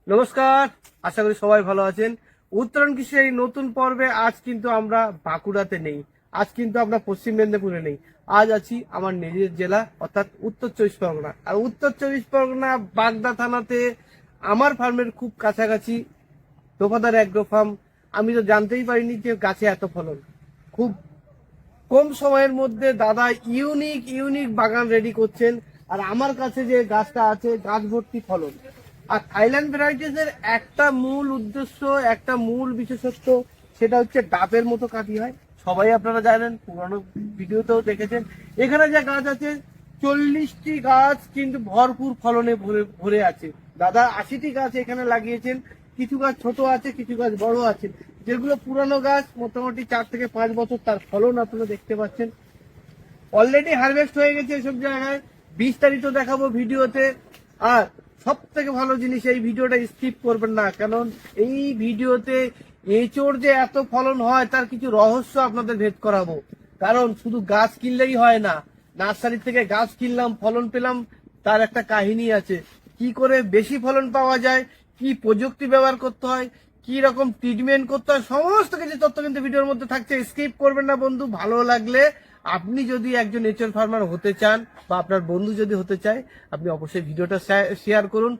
নমস্কার, আশা করি সবাই ভালো আছেন। উত্তরণ কৃষির এই নতুন পর্বে আজ কিন্তু আমরা বাঁকুড়াতে নেই, আজ কিন্তু আমরা পশ্চিম মেদিনীপুরে নেই। আজ আছি আমার নিজের জেলা অর্থাৎ উত্তর চব্বিশ পরগনা। আর উত্তর চব্বিশ পরগনা বাগদা থানাতে আমার ফার্মের খুব কাছাকাছি দোকানদার অ্যাগ্রো ফার্ম। আমি তো জানতেই পারিনি যে গাছে এত ফলন। খুব কম সময়ের মধ্যে দাদা ইউনিক ইউনিক বাগান রেডি করছেন। আর আমার কাছে যে গাছটা আছে, গাছ ভর্তি ফলন। আর থাইল্যান্ড ভ্যারাইটিস এর একটা মূল উদ্দেশ্য, একটা মূল বিশেষত্ব, সেটা হচ্ছে ডাবের মতো কাঠি হয়। সবাই আপনারা জানেন, পুরনো ভিডিওতেও দেখেছেন। এখানে যে গাছ আছে 40টি গাছ কিন্তু ভরপুর ফলনে ভরে ভরে আছে। দাদা 80টি গাছ এখানে লাগিয়েছেন। কিছু গাছ ছোট আছে, কিছু গাছ বড় আছে। যেগুলো পুরানো গাছ, মোটামুটি 4 থেকে 5 বছর তার ফলন আপনারা দেখতে পাচ্ছেন। অলরেডি হারভেস্ট হয়ে গেছে এসব জায়গায়, বিস্তারিত দেখাবো ভিডিওতে। আর সব থেকে ভালো জিনিস, এই ভিডিওটা স্কিপ করবেন না, কারণ এই ভিডিওতে এঁচোড় যে এত ফলন হয় তার কিছু রহস্য আপনাদের ভেদ করাবো। কারণ শুধু গাছ কিনলেই হয় না, নার্সারি থেকে গাছ কিনলাম, ফলন পেলাম, তার একটা কাহিনী আছে। কি করে বেশি ফলন পাওয়া যায়, কি প্রযুক্তি ব্যবহার করতে হয়, কি রকম ট্রিটমেন্ট করতে হয়, সমস্ত কিছু তথ্য কিন্তু ভিডিওর মধ্যে থাকছে। স্কিপ করবেন না বন্ধু। ভালো লাগলে, আপনি যদি একজন নেচার ফার্মার হতে চান বা আপনার বন্ধু যদি হতে চায়, আপনি অবশ্যই ভিডিওটা শেয়ার করুন।